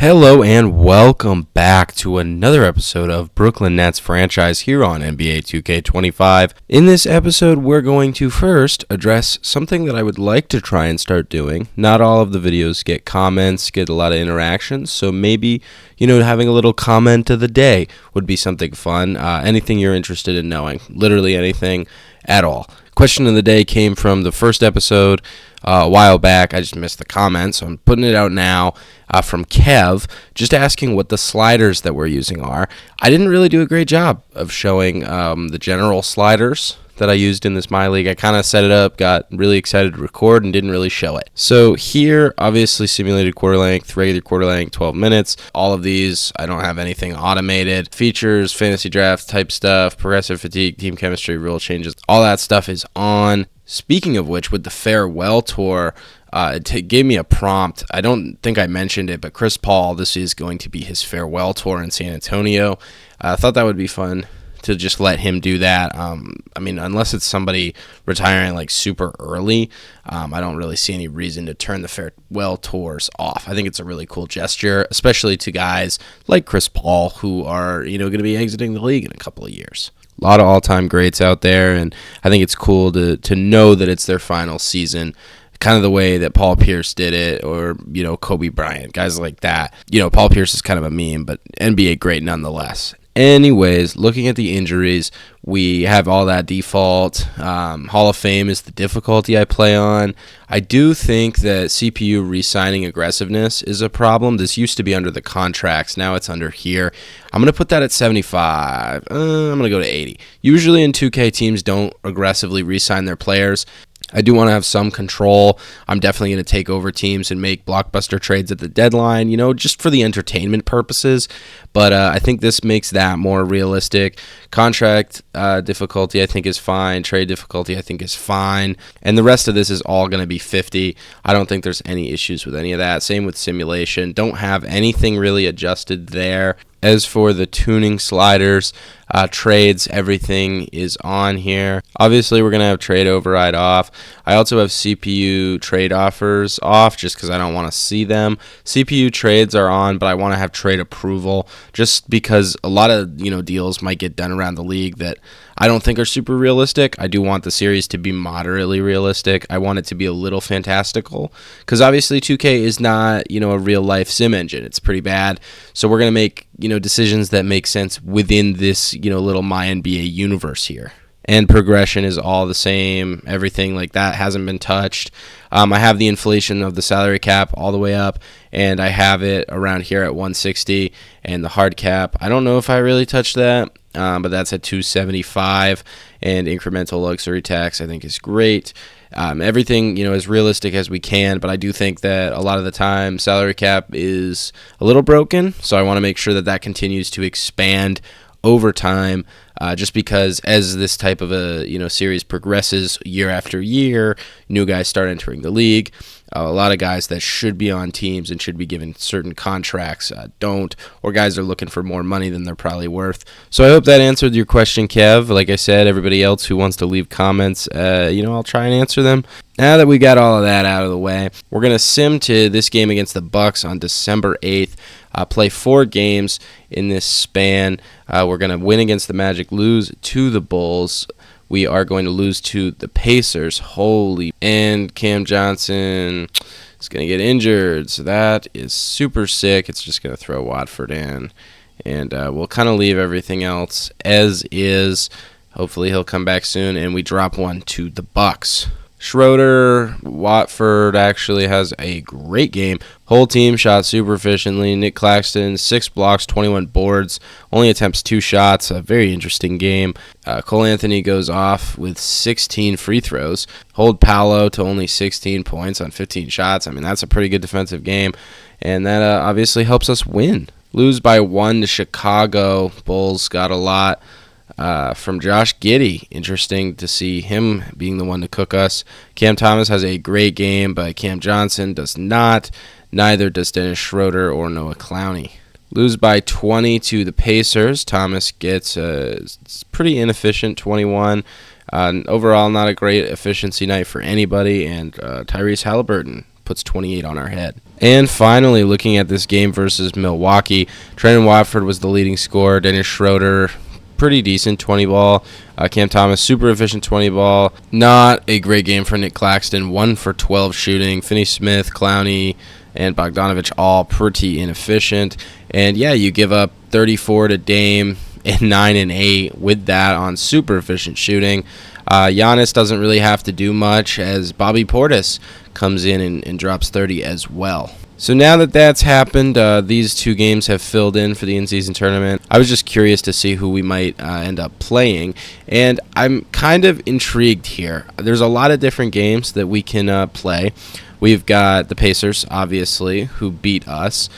Hello and welcome back to another episode of Brooklyn Nets Franchise here on NBA 2K25. In this episode, we're going to first address something that I would like to try and start doing. Not all of the videos get comments, get a lot of interactions, so maybe, having a little comment of the day would be something fun. Anything you're interested in knowing, literally anything at all. Question of the day came from the first episode a while back. I just missed the comment, so I'm putting it out now from Kev, just asking what the sliders that we're using are. I didn't really do a great job of showing the general sliders that I used in this My League. I kind of set it up, got really excited to record, and didn't really show it. So here, obviously simulated quarter length, regular quarter length, 12 minutes. All of these, I don't have anything automated. Features, fantasy draft type stuff, progressive fatigue, team chemistry, rule changes, all that stuff is on. Speaking of which, with the farewell tour, it gave me a prompt. I don't think I mentioned it, but Chris Paul, this is going to be his farewell tour in San Antonio. I thought that would be fun to just let him do that. Unless it's somebody retiring like super early, I don't really see any reason to turn the farewell tours off. I think it's a really cool gesture, especially to guys like Chris Paul who are, going to be exiting the league in a couple of years. A lot of all-time greats out there, and I think it's cool to know that it's their final season, kind of the way that Paul Pierce did it, or, Kobe Bryant, guys like that. Paul Pierce is kind of a meme, but NBA great nonetheless. Anyways, looking at the injuries, we have all that default. Hall of Fame is the difficulty I play on. I do think that CPU re-signing aggressiveness is a problem. This used to be under the contracts. Now it's under here. I'm going to put that at 75. I'm going to go to 80. Usually in 2K, teams don't aggressively re-sign their players. I do want to have some control. I'm definitely going to take over teams and make blockbuster trades at the deadline, just for the entertainment purposes. But I think this makes that more realistic. Contract difficulty, I think, is fine. Trade difficulty, I think, is fine. And the rest of this is all going to be 50. I don't think there's any issues with any of that. Same with simulation. Don't have anything really adjusted there. As for the tuning sliders, trades, everything is on here. Obviously, we're going to have trade override off. I also have CPU trade offers off just because I don't want to see them. CPU trades are on, but I want to have trade approval just because a lot of deals might get done around the league that I don't think are super realistic. I do want the series to be moderately realistic. I want it to be a little fantastical because obviously 2K is not, a real-life sim engine. It's pretty bad. So we're going to make, decisions that make sense within this, little My NBA universe here. And progression is all the same. Everything like that hasn't been touched. I have the inflation of the salary cap all the way up, and I have it around here at 160. And the hard cap, I don't know if I really touched that, but that's at 275. And incremental luxury tax, I think, is great. Everything, as realistic as we can, but I do think that a lot of the time salary cap is a little broken, so I want to make sure that continues to expand over time, just because as this type of a series progresses year after year, new guys start entering the league. A lot of guys that should be on teams and should be given certain contracts don't, or guys are looking for more money than they're probably worth. So I hope that answered your question, Kev. Like I said, everybody else who wants to leave comments, I'll try and answer them. Now that we got all of that out of the way, we're going to sim to this game against the Bucks on December 8th. Play 4 games in this span. We're going to win against the Magic, lose to the Bulls. We are going to lose to the Pacers. And Cam Johnson is going to get injured. So that is super sick. It's just going to throw Watford in. And we'll kind of leave everything else as is. Hopefully he'll come back soon. And we drop one to the Bucks. Schroeder, Watford actually has a great game. Whole team shot super efficiently. Nick Claxton, 6 blocks, 21 boards, only attempts 2 shots. A very interesting game. Cole Anthony goes off with 16 free throws. Hold Paolo to only 16 points on 15 shots. That's a pretty good defensive game, and that obviously helps us win. Lose by 1 to Chicago. Bulls got a lot from Josh Giddey. Interesting to see him being the one to cook us. Cam Thomas has a great game, but Cam Johnson does not. Neither does Dennis Schroeder or Noah Clowney. Lose by 20 to the Pacers. Thomas gets a pretty inefficient 21. Overall, not a great efficiency night for anybody, and Tyrese Halliburton puts 28 on our head. And finally, looking at this game versus Milwaukee, Trendon Watford was the leading scorer. Dennis Schroeder, pretty decent 20 ball. Cam Thomas, super efficient 20 ball. Not a great game for Nick Claxton. 1 for 12 shooting. Finney-Smith, Clowney, and Bogdanovich all pretty inefficient. And yeah, you give up 34 to Dame and 9 and 8 with that on super efficient shooting. Giannis doesn't really have to do much as Bobby Portis comes in and drops 30 as well. So now that that's happened, these two games have filled in for the in-season tournament. I was just curious to see who we might end up playing, and I'm kind of intrigued here. There's a lot of different games that we can play. We've got the Pacers, obviously, who beat us.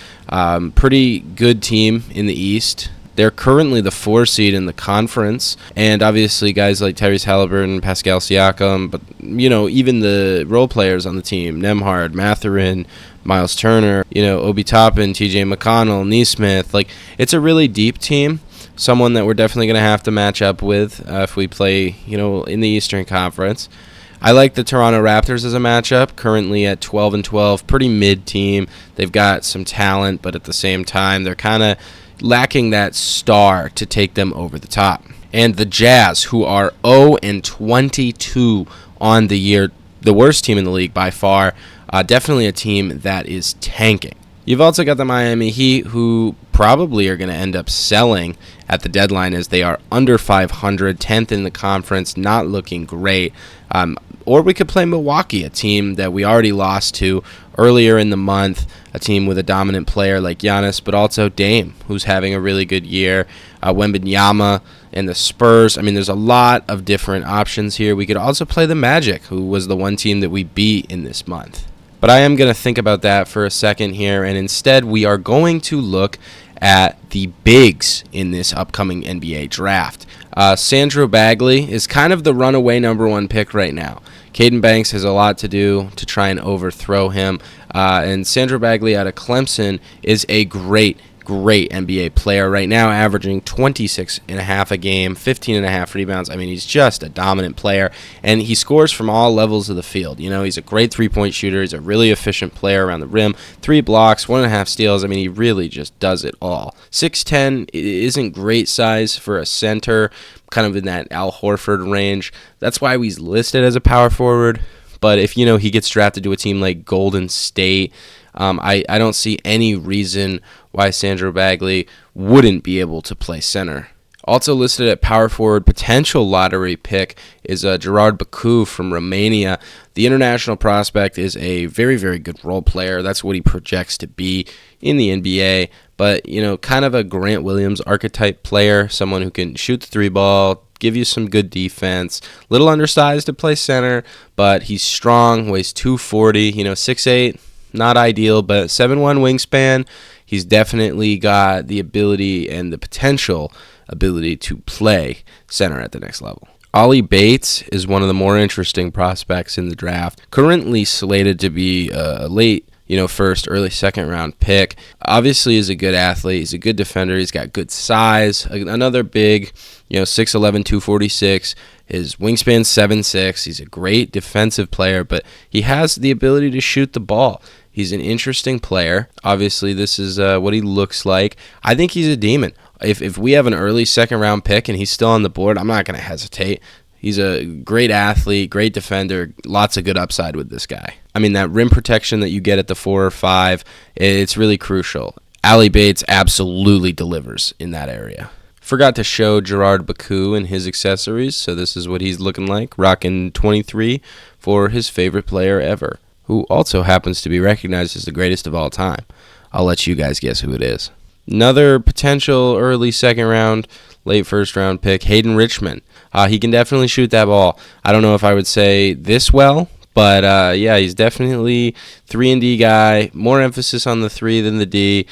Pretty good team in the East. They're currently the 4 seed in the conference, and obviously guys like Tyrese Halliburton, Pascal Siakam, but even the role players on the team, Nembhard, Mathurin, Miles Turner, Obi Toppin, TJ McConnell, Nesmith. It's a really deep team, someone that we're definitely going to have to match up with if we play, in the Eastern Conference. I like the Toronto Raptors as a matchup, currently at 12-12, pretty mid team. They've got some talent, but at the same time, they're kind of lacking that star to take them over the top. And the Jazz, who are 0-22 on the year, the worst team in the league by far, definitely a team that is tanking. You've also got the Miami Heat, who probably are going to end up selling at the deadline as they are under 500, 10th in the conference, not looking great. Or we could play Milwaukee, a team that we already lost to earlier in the month, a team with a dominant player like Giannis, but also Dame, who's having a really good year, Wembanyama and the Spurs. I mean, there's a lot of different options here. We could also play the Magic, who was the one team that we beat in this month. But I am going to think about that for a second here, and instead we are going to look at the bigs in this upcoming NBA draft. Sandro Bagley is kind of the runaway number 1 pick right now. Caden Banks has a lot to do to try and overthrow him, and Sandro Bagley out of Clemson is a great NBA player right now, averaging 26.5 a game, 15.5 rebounds. I mean, he's just a dominant player, and he scores from all levels of the field. He's a great three-point shooter. He's a really efficient player around the rim. 3 blocks, 1.5 steals. I mean, he really just does it all. 6'10" isn't great size for a center, kind of in that Al Horford range. That's why he's listed as a power forward. But if, he gets drafted to a team like Golden State, I don't see any reason why Sandro Bagley wouldn't be able to play center. Also listed at power forward, potential lottery pick is Gerard Baku from Romania. The international prospect is a very, very good role player. That's what he projects to be in the NBA. But, kind of a Grant Williams archetype player, someone who can shoot the 3-ball, give you some good defense. Little undersized to play center, but he's strong, weighs 240, 6'8", not ideal, but 7'1" wingspan. He's definitely got the ability and the potential ability to play center at the next level. Ollie Bates is one of the more interesting prospects in the draft, currently slated to be a late first, early second round pick. Obviously, he's a good athlete. He's a good defender. He's got good size. Another big, 6'11", 246. His wingspan's 7'6". He's a great defensive player, but he has the ability to shoot the ball. He's an interesting player. Obviously, this is what he looks like. I think he's a demon. If we have an early second round pick and he's still on the board, I'm not going to hesitate. He's a great athlete, great defender, lots of good upside with this guy. I mean, that rim protection that you get at the 4 or 5, it's really crucial. Ollie Bates absolutely delivers in that area. Forgot to show Gerard Baku and his accessories, so this is what he's looking like, rocking 23 for his favorite player ever, who also happens to be recognized as the greatest of all time. I'll let you guys guess who it is. Another potential early second round, late first round pick, Hayden Richmond. He can definitely shoot that ball. I don't know if I would say this well, but yeah, he's definitely 3-and-D guy, more emphasis on the 3 than the D.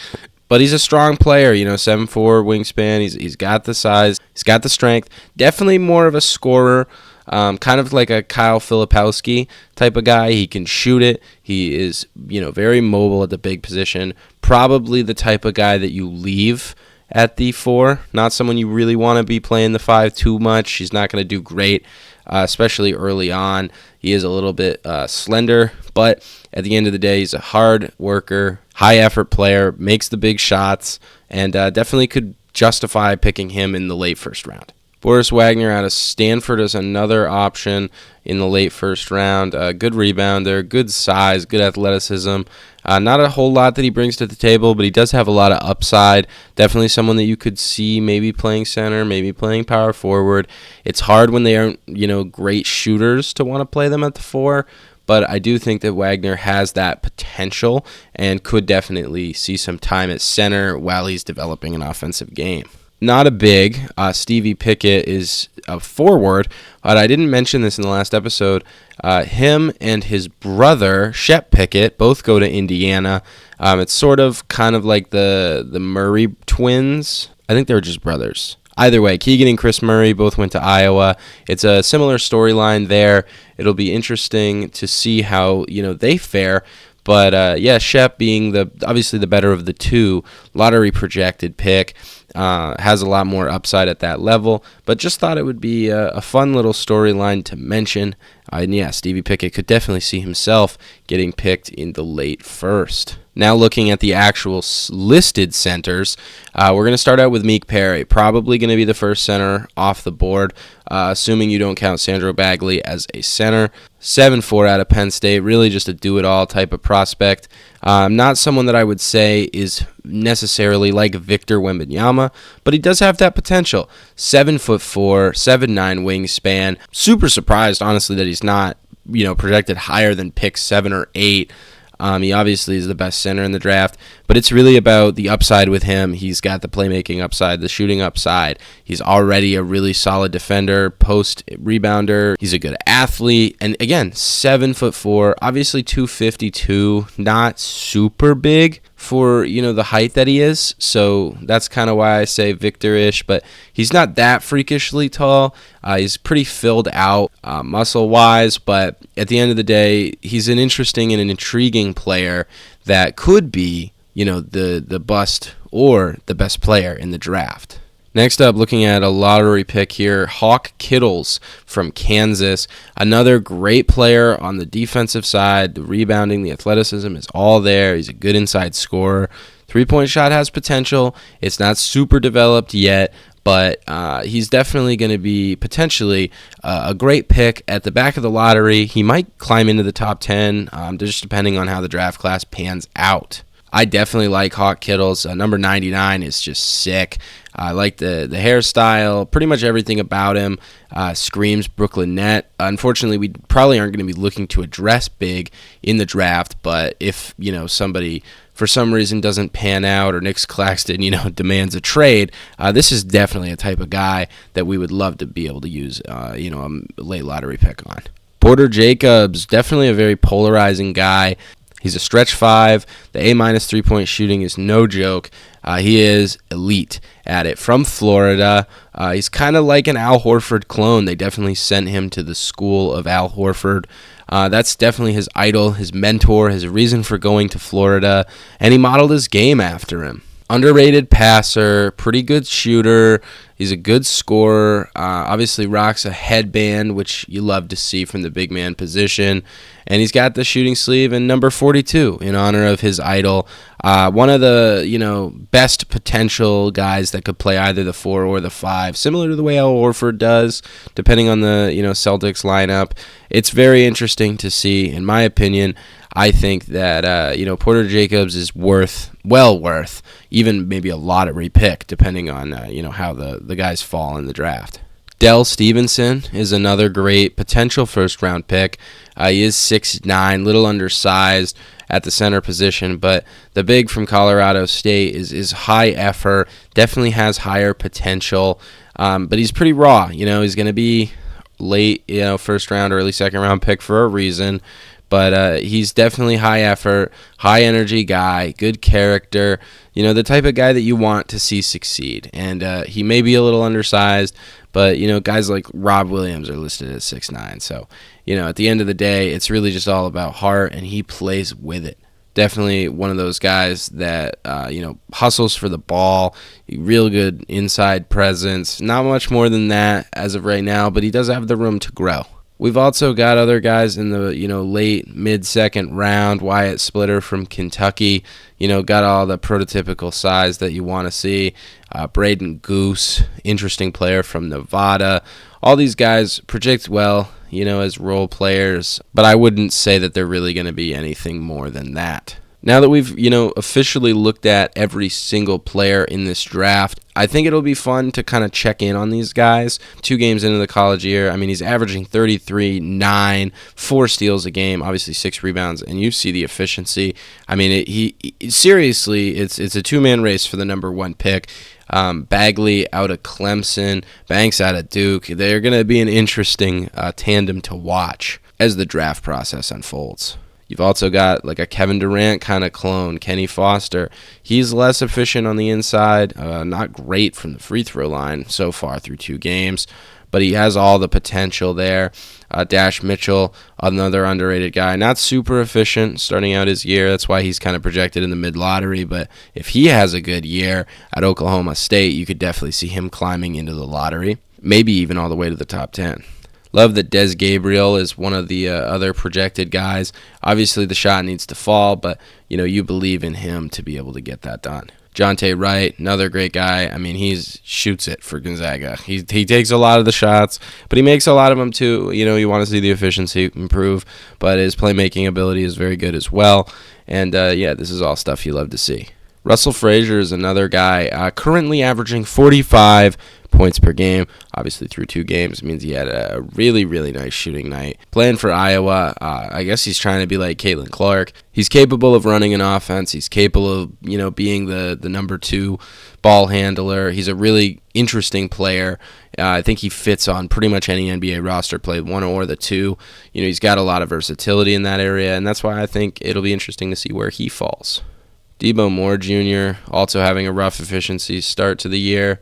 But he's a strong player, 7'4" wingspan. He's got the size. He's got the strength. Definitely more of a scorer, kind of like a Kyle Filipowski type of guy. He can shoot it. He is, very mobile at the big position. Probably the type of guy that you leave at the 4. Not someone you really want to be playing the 5 too much. He's not going to do great, especially early on. He is a little bit slender, but at the end of the day, he's a hard worker, high-effort player, makes the big shots, and definitely could justify picking him in the late first round. Boris Wagner out of Stanford is another option in the late first round. Good rebounder, good size, good athleticism. Not a whole lot that he brings to the table, but he does have a lot of upside. Definitely someone that you could see maybe playing center, maybe playing power forward. It's hard when they aren't, great shooters to want to play them at the 4. But I do think that Wagner has that potential and could definitely see some time at center while he's developing an offensive game. Not a big. Stevie Pickett is a forward, but I didn't mention this in the last episode. Him and his brother, Shep Pickett, both go to Indiana. It's sort of kind of like the Murray twins. I think they were just brothers. Either way, Keegan and Chris Murray both went to Iowa. It's a similar storyline there. It'll be interesting to see how they fare. But Shep being obviously the better of the two, lottery projected pick, has a lot more upside at that level. But just thought it would be a fun little storyline to mention. And Stevie Pickett could definitely see himself getting picked in the late first. Now looking at the actual listed centers, we're going to start out with Meek Perry. Probably going to be the first center off the board, assuming you don't count Sandro Bagley as a center. 7'4" out of Penn State, really just a do-it-all type of prospect. Not someone that I would say is necessarily like Victor Wembanyama, but he does have that potential. 7'4", 7'9" wingspan. Super surprised, honestly, that he's not, projected higher than pick 7 or 8. He obviously is the best center in the draft, but it's really about the upside with him. He's got the playmaking upside, the shooting upside. He's already a really solid defender, post rebounder. He's a good athlete. And again, 7'4", obviously 252, not super big for, the height that he is. So that's kind of why I say Victor-ish, but he's not that freakishly tall. He's pretty filled out muscle-wise, but at the end of the day, he's an interesting and an intriguing player that could be, the bust or the best player in the draft. Next up, looking at a lottery pick here, Hawk Kittles from Kansas. Another great player on the defensive side. The rebounding, the athleticism is all there. He's a good inside scorer. Three-point shot has potential. It's not super developed yet, but he's definitely going to be potentially a great pick at the back of the lottery. He might climb into the top 10, just depending on how the draft class pans out. I definitely like Hawk Kittles. Number 99 is just sick. I like the hairstyle, pretty much everything about him screams Brooklyn Net. Unfortunately, we probably aren't going to be looking to address big in the draft, but if somebody for some reason doesn't pan out or Nick Claxton demands a trade, this is definitely a type of guy that we would love to be able to use a late lottery pick on. Porter Jacobs, definitely a very polarizing guy. He's a stretch 5. The A- 3-point shooting is no joke. He is elite at it. From Florida, he's kind of like an Al Horford clone. They definitely sent him to the school of Al Horford. That's definitely his idol, his mentor, his reason for going to Florida, and he modeled his game after him. Underrated passer, pretty good shooter. He's a good scorer. Obviously rocks a headband, which you love to see from the big man position. And he's got the shooting sleeve and number 42 in honor of his idol. One of the best potential guys that could play either the 4 or the 5, similar to the way Al Horford does, depending on the Celtics lineup. It's very interesting to see, in my opinion. I think that Porter Jacobs is well worth even maybe a lottery pick, depending on how the guys fall in the draft. Dell Stevenson is another great potential first-round pick. He is 6'9", little undersized at the center position, but the big from Colorado State is high effort, definitely has higher potential, but he's pretty raw. He's going to be late, first-round, early second-round pick for a reason. But he's definitely high effort, high energy guy, good character, the type of guy that you want to see succeed. And he may be a little undersized, but, guys like Rob Williams are listed at 6'9". So, at the end of the day, it's really just all about heart, and he plays with it. Definitely one of those guys that, hustles for the ball, real good inside presence. Not much more than that as of right now, but he does have the room to grow. We've also got other guys in the, late, mid-second round. Wyatt Splitter from Kentucky, got all the prototypical size that you want to see. Braden Goose, interesting player from Nevada. All these guys project well, as role players, but I wouldn't say that they're really going to be anything more than that. Now that we've, officially looked at every single player in this draft, I think it'll be fun to kind of check in on these guys. 2 games into the college year, he's averaging 33, 9, 4 steals a game, obviously 6 rebounds, and you see the efficiency. Seriously, it's a 2-man race for the number 1 pick. Bagley out of Clemson, Banks out of Duke. They're going to be an interesting tandem to watch as the draft process unfolds. You've also got like a Kevin Durant kind of clone, Kenny Foster. He's less efficient on the inside, not great from the free throw line so far through 2 games, but he has all the potential there. Dash Mitchell, another underrated guy, not super efficient starting out his year. That's why he's kind of projected in the mid-lottery, but if he has a good year at Oklahoma State, you could definitely see him climbing into the lottery, maybe even all the way to the top 10. Love that Des Gabriel is one of the other projected guys. Obviously, the shot needs to fall, but you believe in him to be able to get that done. Jonte Wright, another great guy. He shoots it for Gonzaga. He takes a lot of the shots, but he makes a lot of them too. You want to see the efficiency improve, but his playmaking ability is very good as well. And this is all stuff you love to see. Russell Frazier is another guy, currently averaging 45 points per game. Obviously, through 2 games means he had a really, really nice shooting night. Playing for Iowa, I guess he's trying to be like Caitlin Clark. He's capable of running an offense. He's capable of, being the number 2 ball handler. He's a really interesting player. I think he fits on pretty much any NBA roster, played 1 or the 2. He's got a lot of versatility in that area, and that's why I think it'll be interesting to see where he falls. Debo Moore Jr. also having a rough efficiency start to the year.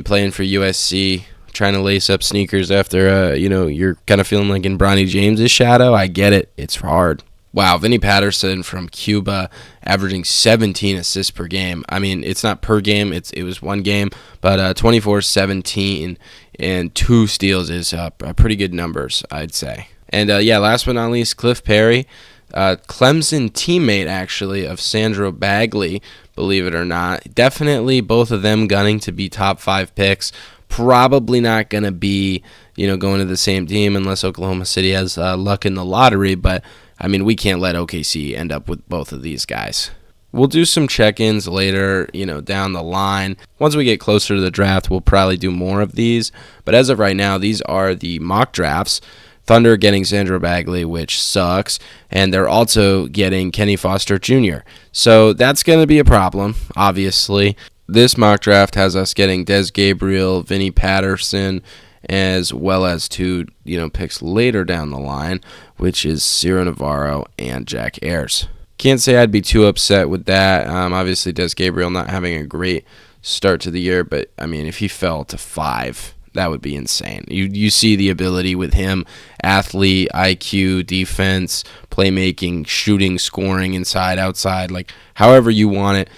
Playing for USC, trying to lace up sneakers after, you're kind of feeling like in Bronny James' shadow. I get it. It's hard. Wow, Vinny Patterson from Cuba averaging 17 assists per game. It's not per game. It was 1 game, but 24, 17, and 2 steals is pretty good numbers, I'd say. And, last but not least, Cliff Perry. Clemson teammate, actually, of Sandro Bagley, believe it or not. Definitely both of them gunning to be top 5 picks. Probably not going to be, going to the same team unless Oklahoma City has luck in the lottery. But, we can't let OKC end up with both of these guys. We'll do some check-ins later, down the line. Once we get closer to the draft, we'll probably do more of these. But as of right now, these are the mock drafts. Thunder getting Sandro Bagley, which sucks, and they're also getting Kenny Foster Jr. So that's going to be a problem, obviously. This mock draft has us getting Des Gabriel, Vinny Patterson, as well as 2 picks later down the line, which is Ciro Navarro and Jack Ayers. Can't say I'd be too upset with that. Obviously, Des Gabriel not having a great start to the year, but, if he fell to 5, that would be insane. You see the ability with him, athlete, IQ, defense, playmaking, shooting, scoring, inside, outside, like however you want it.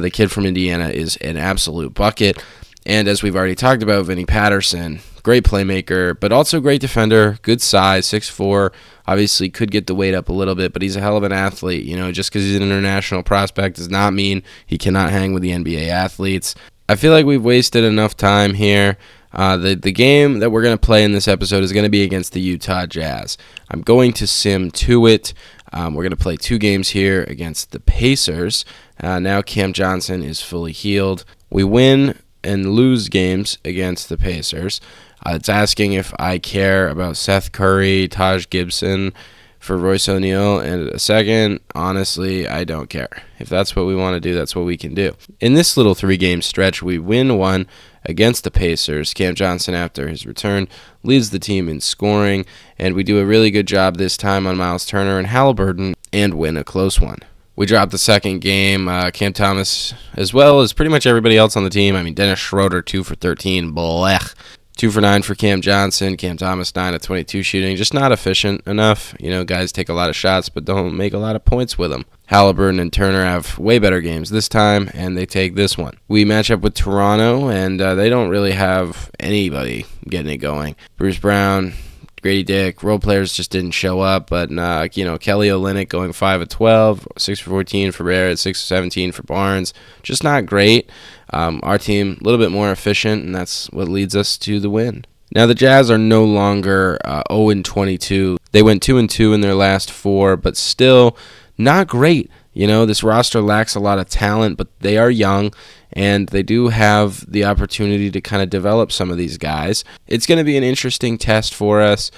The kid from Indiana is an absolute bucket. And as we've already talked about, Vinny Patterson, great playmaker, but also great defender, good size, 6'4", obviously could get the weight up a little bit, but he's a hell of an athlete. Just because he's an international prospect does not mean he cannot hang with the NBA athletes. I feel like we've wasted enough time here. The game that we're going to play in this episode is going to be against the Utah Jazz. I'm going to sim to it. We're going to play 2 games here against the Pacers. Now Cam Johnson is fully healed. We win and lose games against the Pacers. It's asking if I care about Seth Curry, Taj Gibson for Royce O'Neal, and a second, honestly, I don't care. If that's what we want to do, that's what we can do. In this little 3-game stretch, we win 1 against the Pacers. Cam Johnson, after his return, leads the team in scoring, and we do a really good job this time on Miles Turner and Halliburton and win a close one. We dropped the second game. Cam Thomas, as well as pretty much everybody else on the team. Dennis Schroeder, 2 for 13. Blech. 2 for 9 for Cam Johnson. Cam Thomas 9 of 22 shooting. Just not efficient enough. Guys take a lot of shots but don't make a lot of points with them. Halliburton and Turner have way better games this time, and they take this one. We match up with Toronto, and they don't really have anybody getting it going. Bruce Brown, Grady Dick, role players just didn't show up, but Kelly Olynyk going 5 of 12, 6 for 14 for Barrett, 6 for 17 for Barnes. Just not great. Our team a little bit more efficient, and that's what leads us to the win. Now the Jazz are no longer 0-22. They went 2-2 in their last 4, but still not great. This roster lacks a lot of talent, but they are young, and they do have the opportunity to kind of develop some of these guys. It's going to be an interesting test for us,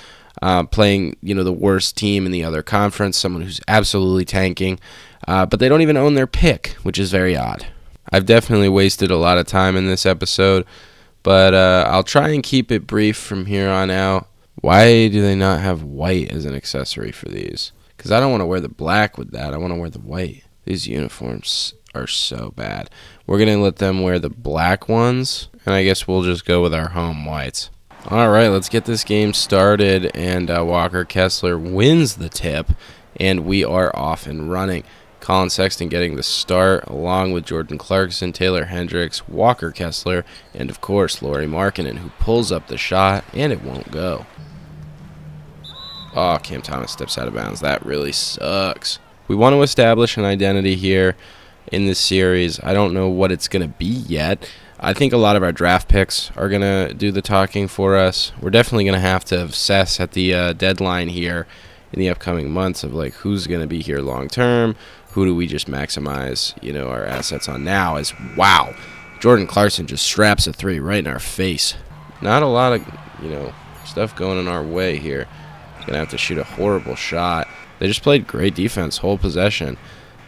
playing, the worst team in the other conference, someone who's absolutely tanking, but they don't even own their pick, which is very odd. I've definitely wasted a lot of time in this episode, but I'll try and keep it brief from here on out. Why do they not have white as an accessory for these? Because I don't want to wear the black with that. I want to wear the white. These uniforms are so bad. We're going to let them wear the black ones, and I guess we'll just go with our home whites. All right, let's get this game started, and Walker Kessler wins the tip, and we are off and running. Colin Sexton getting the start, along with Jordan Clarkson, Taylor Hendricks, Walker Kessler, and of course Lauri Markkanen, who pulls up the shot, and it won't go. Oh, Cam Thomas steps out of bounds. That really sucks. We want to establish an identity here in this series. I don't know what it's going to be yet. I think a lot of our draft picks are going to do the talking for us. We're definitely going to have to assess at the deadline here in the upcoming months of who's going to be here long term. Who do we just maximize, our assets on now? Wow, Jordan Clarkson just straps a 3 right in our face. Not a lot of, stuff going in our way here. Going to have to shoot a horrible shot. They just played great defense, whole possession,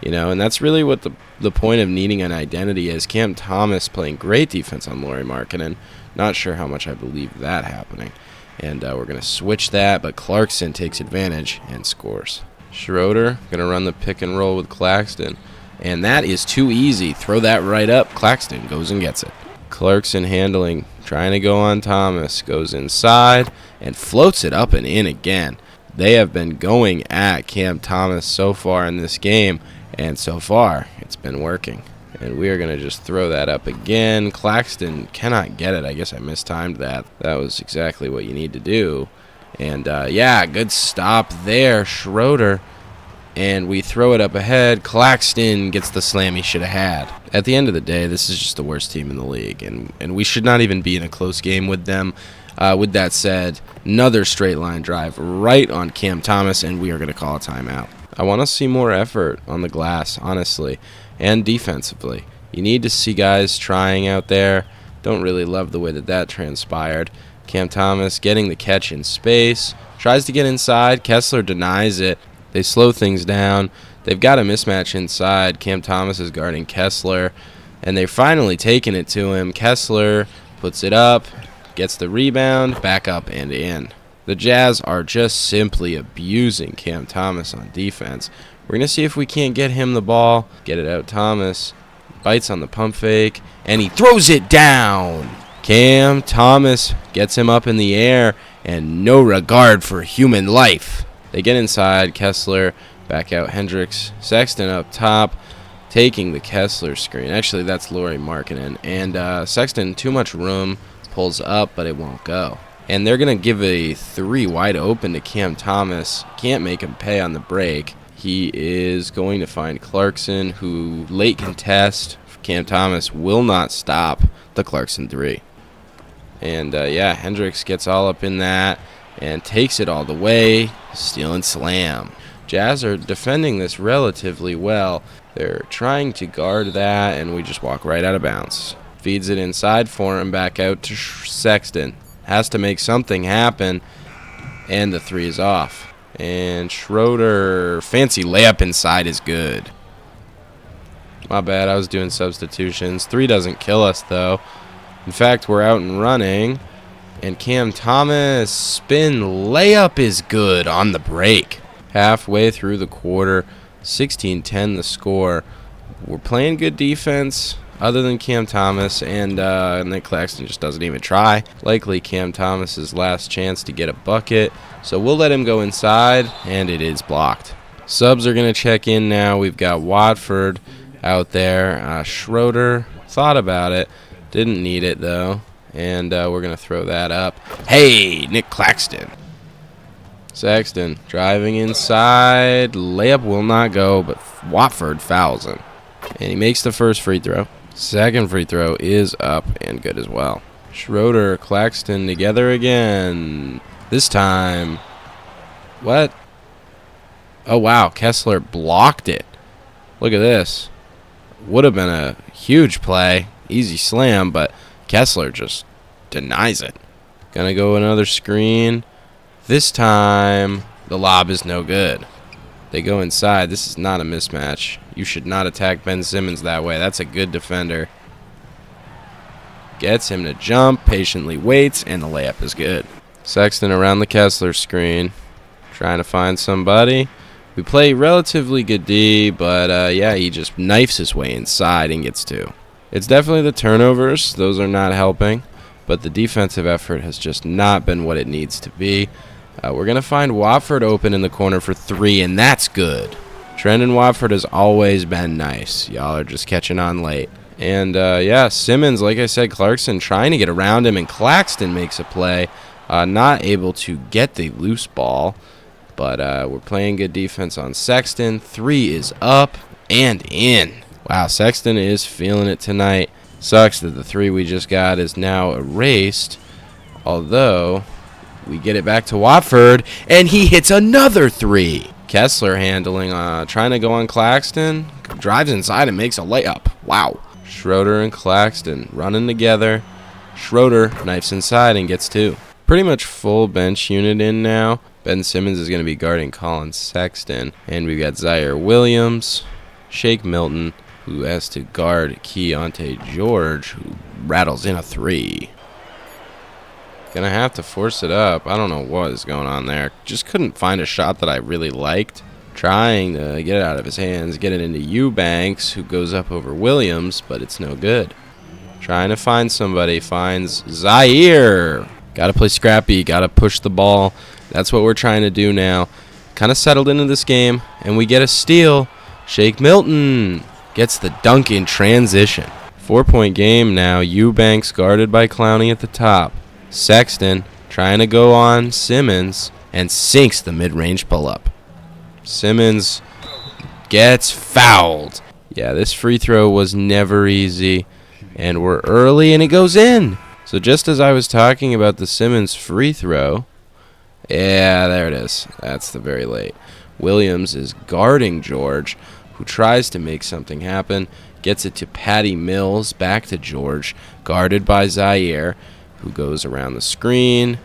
and that's really what the point of needing an identity is. Cam Thomas playing great defense on Lauri Markkanen. Not sure how much I believe that happening. And we're going to switch that, but Clarkson takes advantage and scores. Schroeder going to run the pick and roll with Claxton, and that is too easy. Throw that right up. Claxton goes and gets it. Clarkson handling, trying to go on Thomas, goes inside and floats it up and in again. They have been going at Cam Thomas so far in this game, and so far it's been working. And we are going to just throw that up again. Claxton cannot get it. I guess I mistimed that. That was exactly what you need to do. And, good stop there, Schroeder. And we throw it up ahead. Claxton gets the slam he should have had. At the end of the day, this is just the worst team in the league, and we should not even be in a close game with them. With that said, another straight line drive right on Cam Thomas, and we are going to call a timeout. I want to see more effort on the glass, honestly, and defensively. You need to see guys trying out there. Don't really love the way that transpired. Cam Thomas getting the catch in space. Tries to get inside. Kessler denies it. They slow things down. They've got a mismatch inside. Cam Thomas is guarding Kessler, and they're finally taking it to him. Kessler puts it up, gets the rebound, back up and in. The Jazz are just simply abusing Cam Thomas on defense. We're going to see if we can't get him the ball. Get it out, Thomas. Bites on the pump fake, and he throws it down. Cam Thomas gets him up in the air, and no regard for human life. They get inside. Kessler, back out Hendricks. Sexton up top, taking the Kessler screen. Actually, that's Lauri Markkanen. And Sexton, too much room, pulls up, but it won't go. And they're going to give a 3 wide open to Cam Thomas. Can't make him pay on the break. He is going to find Clarkson, who late contest. Cam Thomas will not stop the Clarkson 3. And, Hendricks gets all up in that and takes it all the way. Steal and slam. Jazz are defending this relatively well. They're trying to guard that, and we just walk right out of bounds. Feeds it inside for him, back out to Sexton. Has to make something happen, and the 3 is off. And Schroeder, fancy layup inside is good. My bad, I was doing substitutions. 3 doesn't kill us, though. In fact, we're out and running. And Cam Thomas, spin layup is good on the break. Halfway through the quarter, 16-10 the score. We're playing good defense. other than Cam Thomas, and Nick Claxton just doesn't even try. Likely Cam Thomas's last chance to get a bucket, so we'll let him go inside, and it is blocked. Subs are going to check in now. We've got Watford out there. Schroeder thought about it, didn't need it though, and we're going to throw that up. Hey, Nick Claxton. Sexton driving inside. Layup will not go, but Watford fouls him. And he makes the first free throw. Second free throw is up and good as well. Schroeder, Claxton together again. This time, what? Oh, wow. Kessler blocked it. Look at this. Would have been a huge play. Easy slam, but Kessler just denies it. Gonna go another screen. This time, the lob is no good. They go inside. This is not a mismatch. You should not attack Ben Simmons that way. That's a good defender. Gets him to jump, patiently waits, and the layup is good. Sexton around the Kessler screen, trying to find somebody. We play relatively good D, but yeah, he just knifes his way inside and gets two. It's definitely the turnovers. Those are not helping, but the defensive effort has just not been what it needs to be. We're going to find Watford open in the corner for three, and that's good. Trendon Watford has always been nice. Y'all are just catching on late. And, yeah, Simmons, like I said, Clarkson trying to get around him, and Claxton makes a play. Not able to get the loose ball, but we're playing good defense on Sexton. Three is up and in. Wow, Sexton is feeling it tonight. Sucks that the three we just got is now erased, although we get it back to Watford, and he hits another three. Kessler handling, trying to go on Claxton. Drives inside and makes a layup. Wow. Schroeder and Claxton running together. Schroeder knifes inside and gets two. Pretty much full bench unit in now. Ben Simmons is going to be guarding Colin Sexton. And we've got Zaire Williams, Shake Milton, who has to guard Keontae George, who rattles in a three. Gonna have to force it up. I don't know what is going on there. Just couldn't find a shot that I really liked. Trying to get it out of his hands, get it into Eubanks, who goes up over Williams, but it's no good. Trying to find somebody, finds Zaire. Gotta play scrappy, gotta push the ball. That's what we're trying to do now. Kind of settled into this game, and we get a steal. Shake Milton gets the dunk in transition. 4-point game now. Eubanks guarded by Clowney at the top. Sexton trying to go on Simmons and sinks the mid-range pull-up. Simmons gets fouled. Yeah, this free throw was never easy, and we're early and it goes in. So just as I was talking about the Simmons free throw, yeah, there it is. That's the very late. Williams is guarding George, who tries to make something happen, gets it to Patty Mills, back to George, guarded by Zaire, who goes around the screen,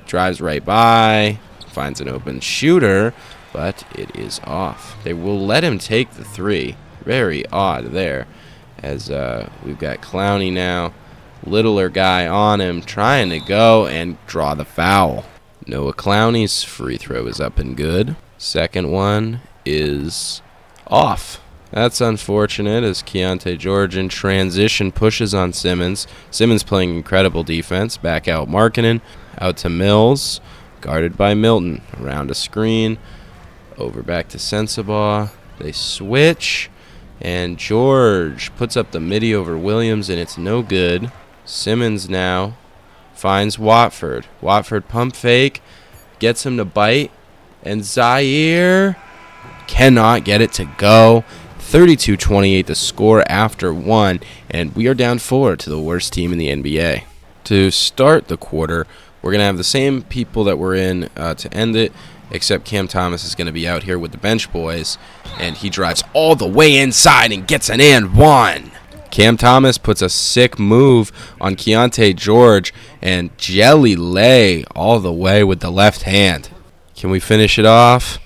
drives right by, finds an open shooter, but it is off. They will let him take the three. Very odd there, as we've got Clowney now, littler guy on him, trying to go and draw the foul. Noah Clowney's free throw is up and good. Second one is off. That's unfortunate as Keontae George in transition pushes on Simmons. Simmons playing incredible defense. Back out Markkanen. Out to Mills. Guarded by Milton. Around a screen. Over back to Sensabaugh. They switch. And George puts up the midi over Williams, and it's no good. Simmons now finds Watford. Watford pump fake. Gets him to bite. And Zaire cannot get it to go. 32-28 the score after one, and we are down 4 to the worst team in the NBA. To start the quarter, we're going to have the same people that were in to end it, except Cam Thomas is going to be out here with the bench boys, and he drives all the way inside and gets an and one. Cam Thomas puts a sick move on Keontae George, and Jelly lay all the way with the left hand. Can we finish it off?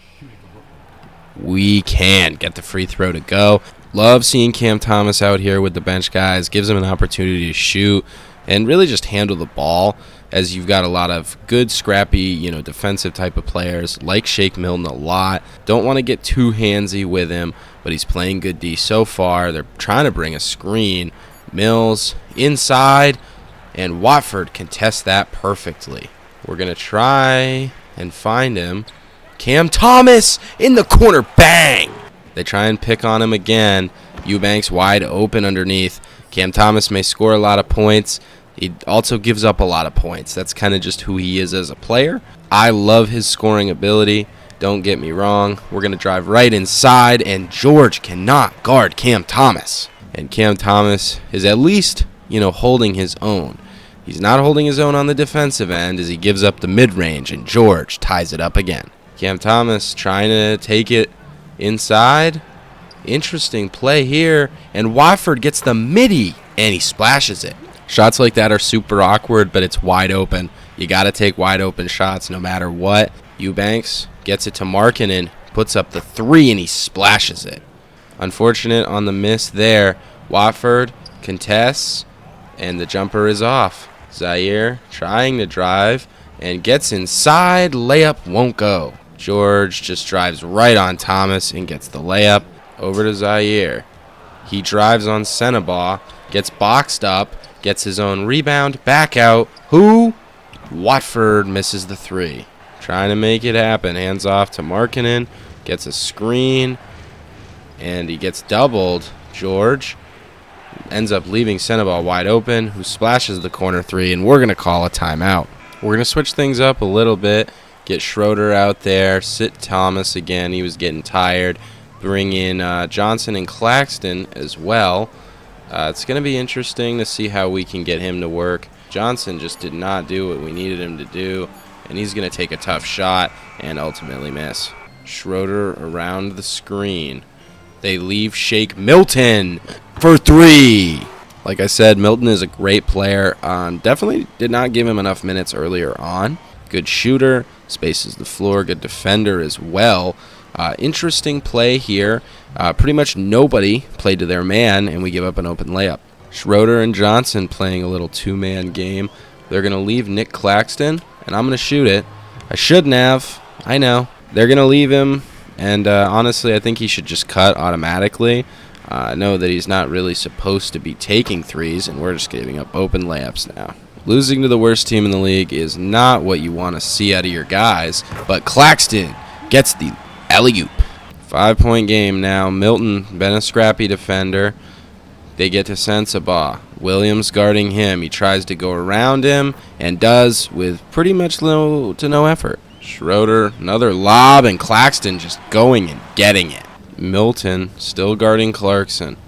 We can get the free throw to go. Love seeing Cam Thomas out here with the bench guys. Gives him an opportunity to shoot and really just handle the ball, as you've got a lot of good, scrappy, defensive type of players like Shake Milton a lot. Don't want to get too handsy with him, but he's playing good D so far. They're trying to bring a screen, Mills inside, and Watford contests that perfectly. We're going to try and find him. Cam Thomas in the corner, bang! They try and pick on him again. Eubanks wide open underneath. Cam Thomas may score a lot of points. He also gives up a lot of points. That's kind of just who he is as a player. I love his scoring ability. Don't get me wrong. We're going to drive right inside, and George cannot guard Cam Thomas. And Cam Thomas is at least, holding his own. He's not holding his own on the defensive end as he gives up the mid-range, and George ties it up again. Cam Thomas trying to take it inside. Interesting play here, and Watford gets the midi, and he splashes it. Shots like that are super awkward, but it's wide open. You got to take wide open shots no matter what. Eubanks gets it to Markkanen, puts up the 3, and he splashes it. Unfortunate on the miss there. Watford contests, and the jumper is off. Zaire trying to drive and gets inside. Layup won't go. George just drives right on Thomas and gets the layup. Over to Zaire. He drives on Senabah, gets boxed up, gets his own rebound, back out. Who? Watford misses the 3. Trying to make it happen. Hands off to Markkanen. Gets a screen. And he gets doubled. George ends up leaving Senabah wide open, who splashes the corner 3, and we're going to call a timeout. We're going to switch things up a little bit. Get Schroeder out there. Sit Thomas again. He was getting tired. Bring in Johnson and Claxton as well. It's going to be interesting to see how we can get him to work. Johnson just did not do what we needed him to do, and he's going to take a tough shot and ultimately miss. Schroeder around the screen. They leave Shake Milton for 3. Like I said, Milton is a great player. Definitely did not give him enough minutes earlier on. Good shooter, spaces the floor, good defender as well. Interesting play here. Pretty much nobody played to their man, and we give up an open layup. Schroeder and Johnson playing a little two-man game. They're going to leave Nick Claxton, and I'm going to shoot it. I shouldn't have. I know. They're going to leave him, and honestly, I think he should just cut automatically. I know that he's not really supposed to be taking threes, and we're just giving up open layups now. Losing to the worst team in the league is not what you want to see out of your guys, but Claxton gets the alley-oop. 5-point game now. Milton, been a scrappy defender. They get to Sensabaugh. Williams guarding him. He tries to go around him and does with pretty much little to no effort. Schroeder, another lob, and Claxton just going and getting it. Milton still guarding Clarkson.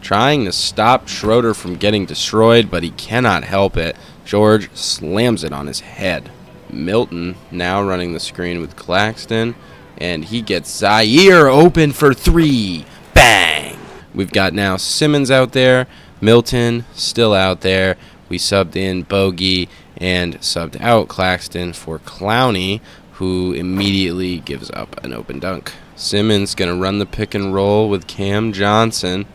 Trying to stop Schroeder from getting destroyed, but he cannot help it. George slams it on his head. Milton now running the screen with Claxton, and he gets Zaire open for 3. Bang! We've got now Simmons out there. Milton still out there. We subbed in Bogey and subbed out Claxton for Clowney, who immediately gives up an open dunk. Simmons going to run the pick and roll with Cam Johnson.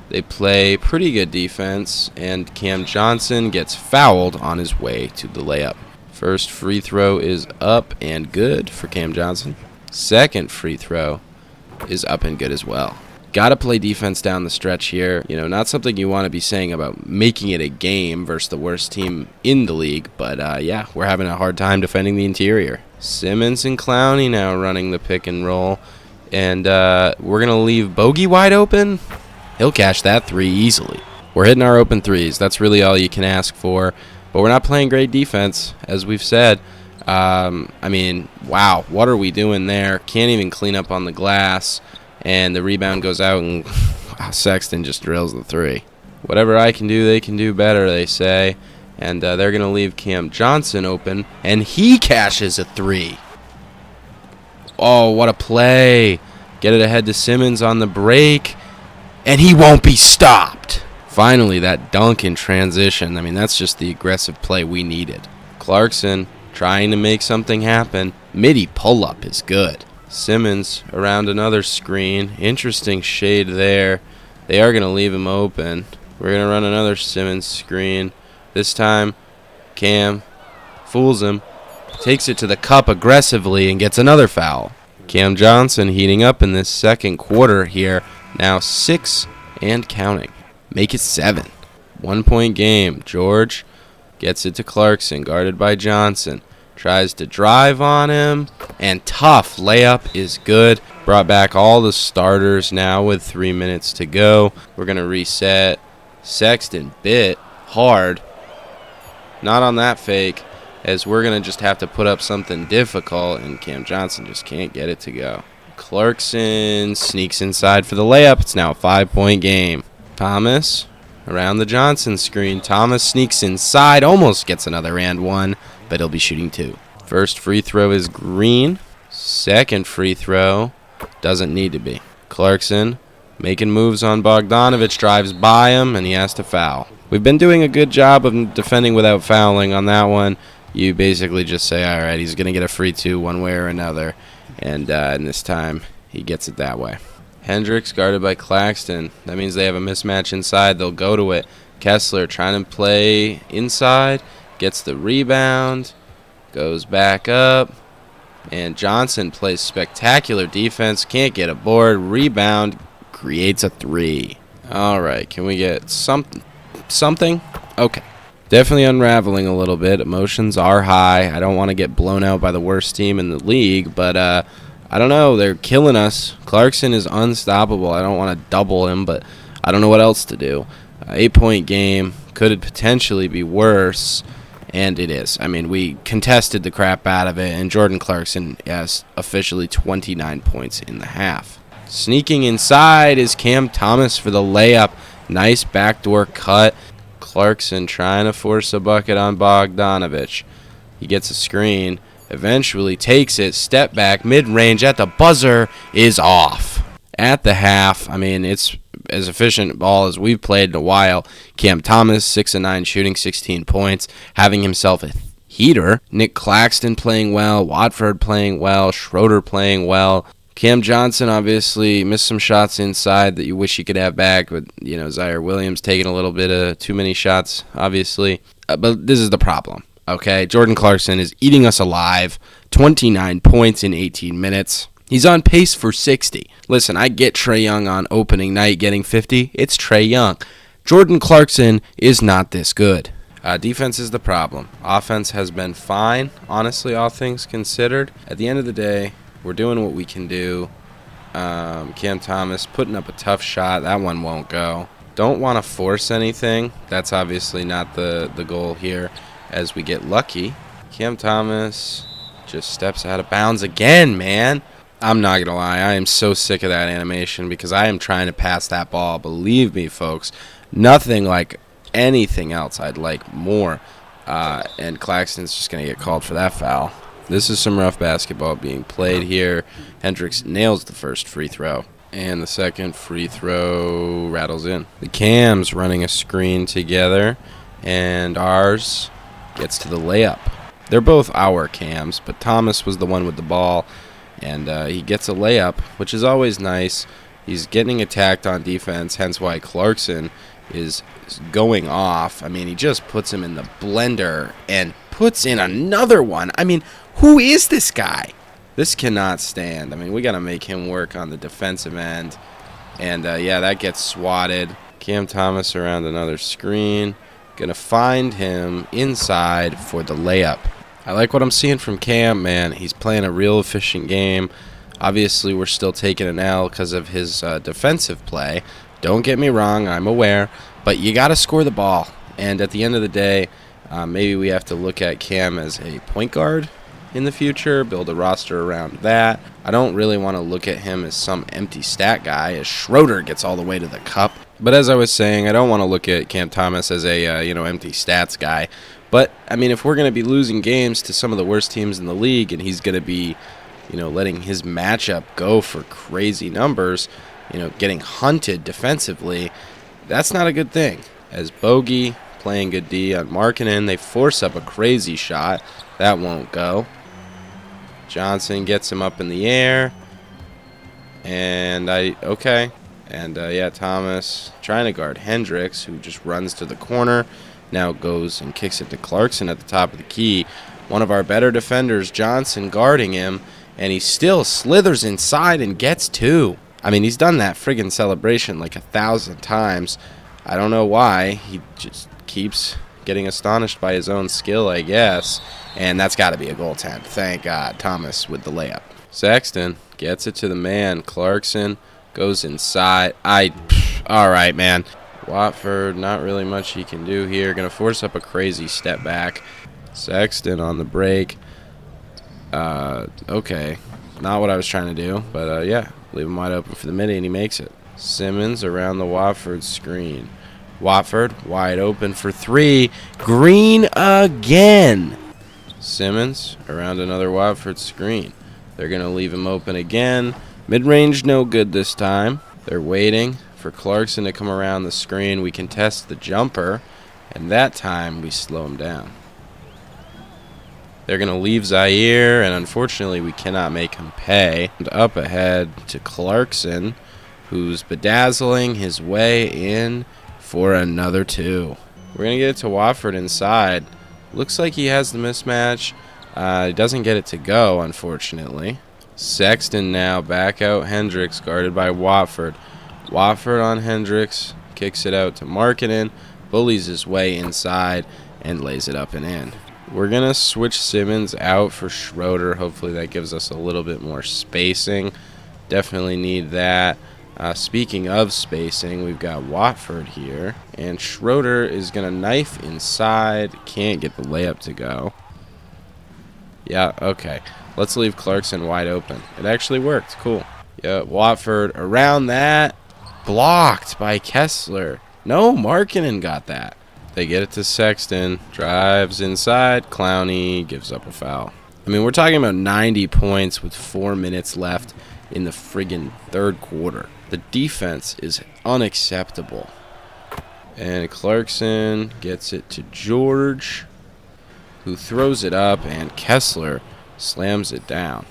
They play pretty good defense, and Cam Johnson gets fouled on his way to the layup. First free throw is up and good for Cam Johnson. Second free throw is up and good as well. Got to play defense down the stretch here. Not something you want to be saying about making it a game versus the worst team in the league, but yeah, we're having a hard time defending the interior. Simmons and Clowney now running the pick and roll, and we're going to leave Bogey wide open. He'll cash that 3 easily. We're hitting our open threes. That's really all you can ask for, but we're not playing great defense, as we've said. Wow, what are we doing there? Can't even clean up on the glass. And the rebound goes out, and Sexton just drills the 3. Whatever I can do, they can do better, they say. And they're going to leave Cam Johnson open, and he cashes a 3. Oh, what a play. Get it ahead to Simmons on the break, and he won't be stopped. Finally, that dunk in transition. That's just the aggressive play we needed. Clarkson trying to make something happen. Midi pull-up is good. Simmons around another screen. Interesting shade there. They are going to leave him open. We're going to run another Simmons screen. This time, Cam fools him. Takes it to the cup aggressively and gets another foul. Cam Johnson heating up in this second quarter here. Now 6 and counting. make it 7. 1 point game. George gets it to Clarkson, guarded by Johnson. Tries to drive on him, and tough layup is good. Brought back all the starters now with 3 minutes to go. We're going to reset. Sexton bit hard. Not on that fake, as we're going to just have to put up something difficult, and Cam Johnson just can't get it to go. Clarkson sneaks inside for the layup. It's now a 5-point game. Thomas around the Johnson screen. Thomas sneaks inside, almost gets another and one, but he'll be shooting 2. First free throw is green. Second free throw doesn't need to be. Clarkson making moves on Bogdanovic, drives by him, and he has to foul. We've been doing a good job of defending without fouling on that one. You basically just say, all right, he's going to get a free 2 one way or another, and this time he gets it that way. Hendricks guarded by Claxton. That means they have a mismatch inside. They'll go to it. Kessler trying to play inside, gets the rebound, goes back up, and Johnson plays spectacular defense, can't get a board, rebound, creates a 3. All right, can we get something? Okay. Definitely unraveling a little bit. Emotions are high. I don't want to get blown out by the worst team in the league, but I don't know. They're killing us. Clarkson is unstoppable. I don't want to double him, but I don't know what else to do. 8-point game. Could potentially be worse, and it is. I mean, we contested the crap out of it, and Jordan Clarkson has officially 29 points in the half. Sneaking inside is Cam Thomas for the layup. Nice backdoor cut. Clarkson trying to force a bucket on Bogdanovic. He gets a screen. Eventually takes it, step back, mid-range at the buzzer is off. At the half, I mean, it's as efficient ball as we've played in a while. Cam Thomas, 6 of 9, shooting 16 points, having himself a heater. Nick Claxton playing well, Watford playing well, Schroeder playing well. Cam Johnson obviously missed some shots inside that you wish he could have back, but, Zaire Williams taking a little bit of too many shots, obviously. But this is the problem. Okay, Jordan Clarkson is eating us alive. 29 points in 18 minutes. He's on pace for 60. Listen, I get Trae Young on opening night getting 50. It's Trae Young. Jordan Clarkson is not this good. Defense is the problem. Offense has been fine, honestly, all things considered. At the end of the day, we're doing what we can do. Cam Thomas putting up a tough shot. That one won't go. Don't want to force anything. That's obviously not the goal here. As we get lucky, Cam Thomas just steps out of bounds again, man. I'm not going to lie. I am so sick of that animation because I am trying to pass that ball. Believe me, folks, nothing like anything else I'd like more. And Claxton's just going to get called for that foul. This is some rough basketball being played here. Hendricks nails the first free throw, and the second free throw rattles in. The Cams running a screen together, and ours gets to the layup. They're both our Cams, but Thomas was the one with the ball, and he gets a layup, which is always nice. He's getting attacked on defense, hence why Clarkson is going off. I mean, he just puts him in the blender and puts in another one. I mean, who is this guy? This cannot stand. I mean, we got to make him work on the defensive end. And, that gets swatted. Cam Thomas around another screen. Gonna find him inside for the layup. I like what I'm seeing from Cam, man. He's playing a real efficient game. Obviously, we're still taking an L because of his defensive play. Don't get me wrong, I'm aware. But you got to score the ball. And at the end of the day, maybe we have to look at Cam as a point guard in the future, build a roster around that. I don't really want to look at him as some empty stat guy, as Schroeder gets all the way to the cup. But as I was saying, I don't want to look at Cam Thomas as a empty stats guy. But I mean, if we're going to be losing games to some of the worst teams in the league, and he's going to be, letting his matchup go for crazy numbers, getting hunted defensively, that's not a good thing. As Bogey playing good D on Markkanen, they force up a crazy shot that won't go. Johnson gets him up in the air, and Thomas trying to guard Hendricks, who just runs to the corner, now goes and kicks it to Clarkson at the top of the key. One of our better defenders, Johnson, guarding him, and he still slithers inside and gets 2. I mean, he's done that friggin' celebration like 1,000 times. I don't know why. He just keeps getting astonished by his own skill, I guess. And that's got to be a goaltend. Thank God. Thomas with the layup. Sexton gets it to the man. Clarkson goes inside. All right, man. Watford, not really much he can do here. Going to force up a crazy step back. Sexton on the break. Okay. Not what I was trying to do. But, yeah. Leave him wide open for the midi, and he makes it. Simmons around the Watford screen. Watford wide open for three. Green again. Simmons around another Watford screen. They're going to leave him open again. Mid-range no good this time. They're waiting for Clarkson to come around the screen. We contest the jumper, and that time we slow him down. They're going to leave Zaire, and unfortunately we cannot make him pay. And up ahead to Clarkson, who's bedazzling his way in for another two. We're going to get it to Watford inside. Looks like he has the mismatch. He doesn't get it to go, unfortunately. Sexton now back out Hendricks, guarded by Watford. Watford on Hendricks, kicks it out to Markkanen, bullies his way inside, and lays it up and in. We're going to switch Simmons out for Schroeder. Hopefully that gives us a little bit more spacing. Definitely need that. Speaking of spacing, we've got Watford here. And Schroeder is going to knife inside. Can't get the layup to go. Yeah, okay. Let's leave Clarkson wide open. It actually worked. Cool. Yeah, Watford around that. Blocked by Kessler. No, Markkanen got that. They get it to Sexton. Drives inside. Clowney gives up a foul. I mean, we're talking about 90 points with 4 minutes left in the friggin' third quarter. The defense is unacceptable. And Clarkson gets it to George, who throws it up, and Kessler slams it down.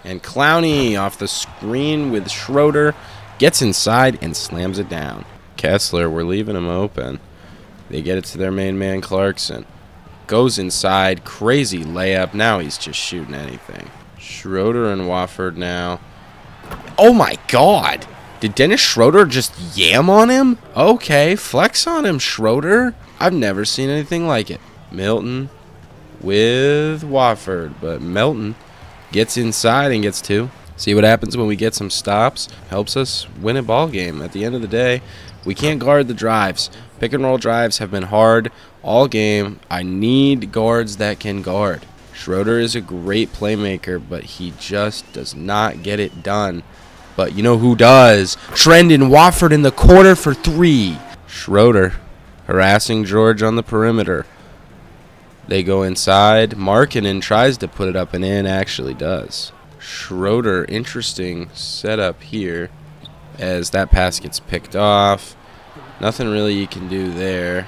And Clowney off the screen with Schroeder gets inside and slams it down. Kessler, we're leaving him open. They get it to their main man, Clarkson. Goes inside, crazy layup. Now he's just shooting anything. Schroeder and Watford now. Oh my God! Did Dennis Schroeder just yam on him? Okay, flex on him, Schroeder. I've never seen anything like it. Milton with Watford, but Melton gets inside and gets two. See what happens when we get some stops. Helps us win a ball game. At the end of the day, we can't guard the drives. Pick and roll drives have been hard all game. I need guards that can guard. Schroeder is a great playmaker, but he just does not get it done. But you know who does? Trendon Watford in the corner for three. Schroeder harassing George on the perimeter. They go inside. Markkanen tries to put it up and in, actually does. Schroeder, interesting setup here as that pass gets picked off. Nothing really you can do there.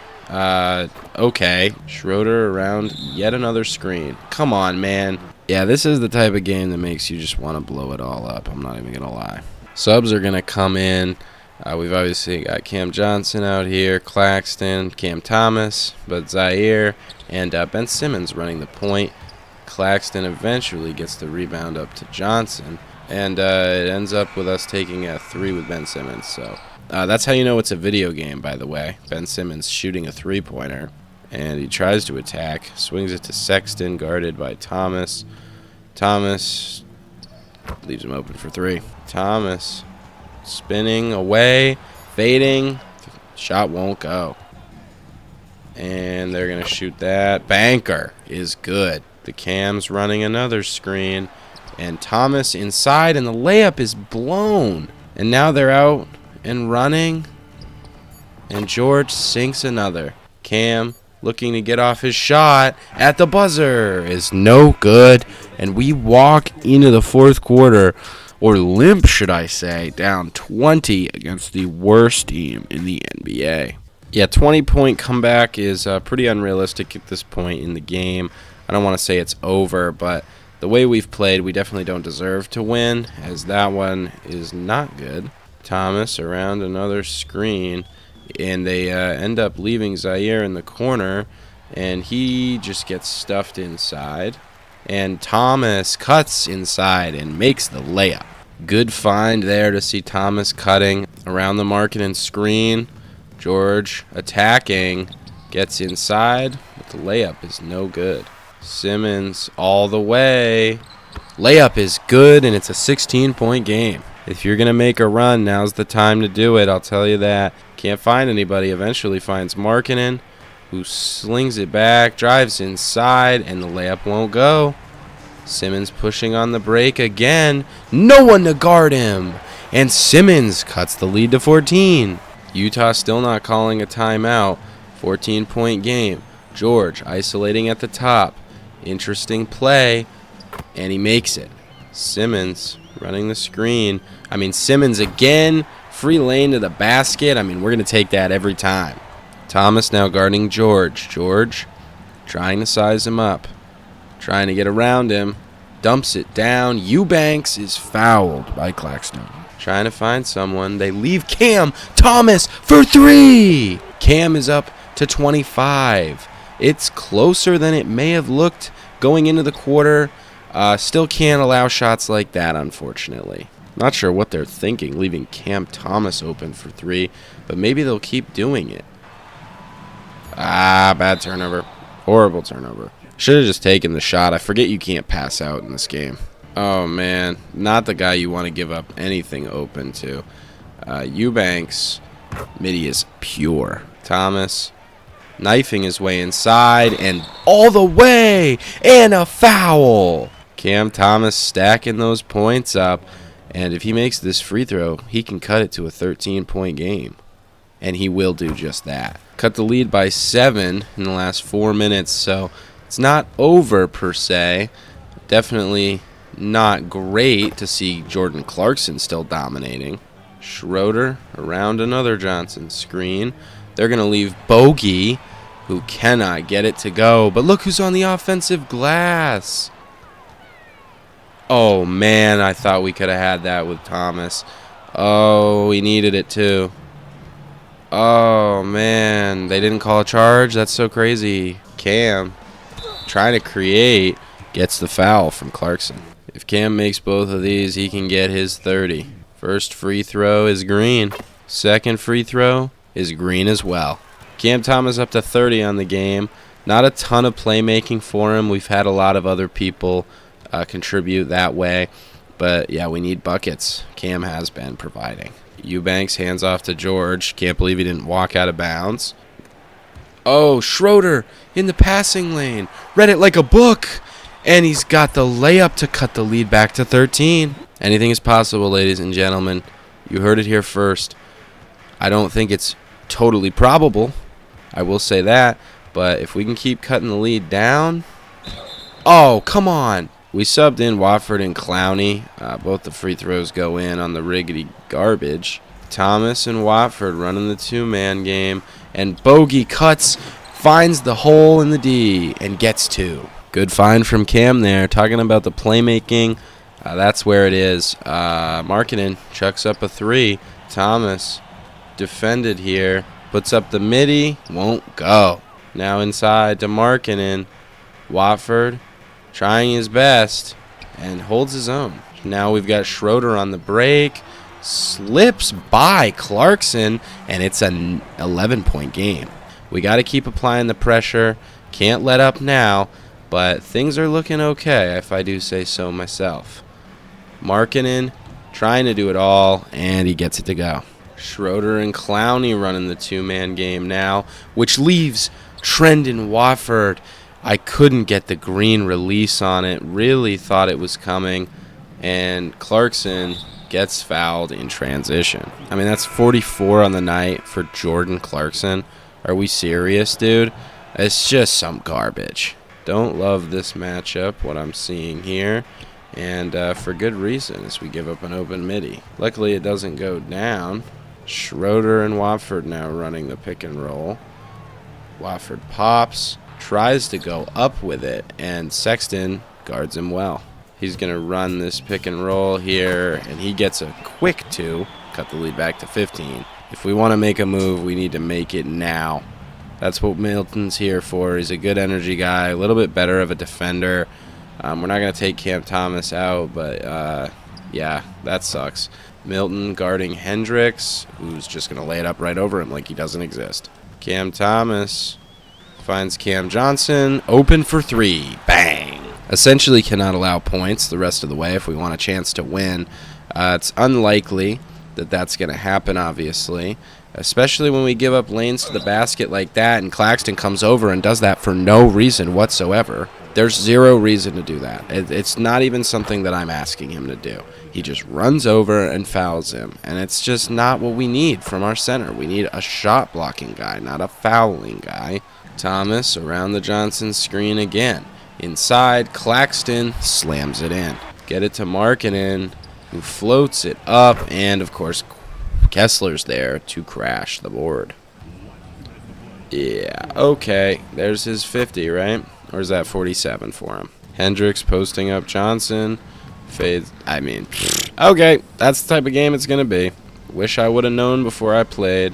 Okay. Schroeder around yet another screen. Come on, man. Yeah, this is the type of game that makes you just want to blow it all up. I'm not even going to lie. Subs are going to come in. We've obviously got Cam Johnson out here, Claxton, Cam Thomas, but Zaire, and Ben Simmons running the point. Claxton eventually gets the rebound up to Johnson, and it ends up with us taking a three with Ben Simmons. So that's how you know it's a video game, by the way. Ben Simmons shooting a three-pointer, and he tries to attack, swings it to Sexton, guarded by Thomas. Thomas leaves him open for three. Thomas spinning away, fading, shot won't go. And they're going to shoot that. Banker is good. The Cam's running another screen. And Thomas inside, and the layup is blown. And now they're out and running. And George sinks another. Cam looking to get off his shot at the buzzer is no good. And we walk into the fourth quarter, or limp, should I say, down 20 against the worst team in the NBA. Yeah, 20-point comeback is pretty unrealistic at this point in the game. I don't want to say it's over, but the way we've played, we definitely don't deserve to win, as that one is not good. Thomas around another screen, and they end up leaving Zaire in the corner, and he just gets stuffed inside. And Thomas cuts inside and makes the layup. Good find there to see Thomas cutting. Around the Markkanen screen. George attacking. Gets inside, but the layup is no good. Simmons all the way. Layup is good, and it's a 16-point game. If you're going to make a run, now's the time to do it. I'll tell you that. Can't find anybody. Eventually finds Markkanen, who slings it back, drives inside, and the layup won't go. Simmons pushing on the break again. No one to guard him. And Simmons cuts the lead to 14. Utah still not calling a timeout. 14-point game. George isolating at the top. Interesting play. And he makes it. Simmons running the screen. Simmons again. Free lane to the basket. We're going to take that every time. Thomas now guarding George. George trying to size him up. Trying to get around him. Dumps it down. Eubanks is fouled by Claxton. Trying to find someone. They leave Cam Thomas for three. Cam is up to 25. It's closer than it may have looked going into the quarter. Still can't allow shots like that, unfortunately. Not sure what they're thinking, leaving Cam Thomas open for three, but maybe they'll keep doing it. Bad turnover. Horrible turnover. Should have just taken the shot. I forget you can't pass out in this game. Oh, man. Not the guy you want to give up anything open to. Eubanks. Midi is pure. Thomas knifing his way inside and all the way, and a foul. Cam Thomas stacking those points up, and if he makes this free throw, he can cut it to a 13-point game, and he will do just that. Cut the lead by 7 in the last 4 minutes, so it's not over per se. Definitely not great to see Jordan Clarkson still dominating. Schroeder around another Johnson screen. They're going to leave Bogey, who cannot get it to go. But look who's on the offensive glass. Oh, man, I thought we could have had that with Thomas. Oh, we needed it too. Oh, man, they didn't call a charge? That's so crazy. Cam, trying to create, gets the foul from Clarkson. If Cam makes both of these, he can get his 30. First free throw is green. Second free throw is green as well. Cam Thomas up to 30 on the game. Not a ton of playmaking for him. We've had a lot of other people contribute that way. But, yeah, we need buckets. Cam has been providing. Eubanks hands off to George. Can't believe he didn't walk out of bounds. Oh, Schroeder in the passing lane. Read it like a book. And he's got the layup to cut the lead back to 13. Anything is possible, ladies and gentlemen. You heard it here first. I don't think it's totally probable. I will say that. But if we can keep cutting the lead down. Oh, come on. We subbed in Watford and Clowney. Both the free throws go in on the riggedy garbage. Thomas and Watford running the two-man game. And Bogey cuts, finds the hole in the D, and gets two. Good find from Cam there. Talking about the playmaking. That's where it is. Markkanen chucks up a three. Thomas defended here. Puts up the midi. Won't go. Now inside to Markkanen. Watford trying his best and holds his own. Now we've got Schroeder on the break. Slips by Clarkson, and it's an 11-point game. We got to keep applying the pressure. Can't let up now, but things are looking okay, if I do say so myself. Markkanen trying to do it all, and he gets it to go. Schroeder and Clowney running the two-man game now, which leaves Trendon Watford. I couldn't get the green release on it. Really thought it was coming. And Clarkson gets fouled in transition. That's 44 on the night for Jordan Clarkson. Are we serious, dude? It's just some garbage. Don't love this matchup, what I'm seeing here. And for good reason, as we give up an open midi. Luckily, it doesn't go down. Schroeder and Watford now running the pick and roll. Watford pops. Tries to go up with it, and Sexton guards him well. He's going to run this pick and roll here, and he gets a quick two, cut the lead back to 15. If we want to make a move, we need to make it now. That's what Milton's here for. He's a good energy guy, a little bit better of a defender. We're not going to take Cam Thomas out, but yeah, that sucks. Milton guarding Hendricks, who's just going to lay it up right over him like he doesn't exist. Cam Thomas finds Cam Johnson, open for three. Bang! Essentially cannot allow points the rest of the way if we want a chance to win. It's unlikely that that's going to happen, obviously, especially when we give up lanes to the basket like that and Claxton comes over and does that for no reason whatsoever. There's zero reason to do that. It's not even something that I'm asking him to do. He just runs over and fouls him, and it's just not what we need from our center. We need a shot-blocking guy, not a fouling guy. Thomas around the Johnson screen again. Inside, Claxton slams it in. Get it to Markkanen, who floats it up, and, of course, Kessler's there to crash the board. Yeah, okay. There's his 50, right? Or is that 47 for him? Hendricks posting up Johnson. Fades. I mean, okay. That's the type of game it's going to be. Wish I would have known before I played.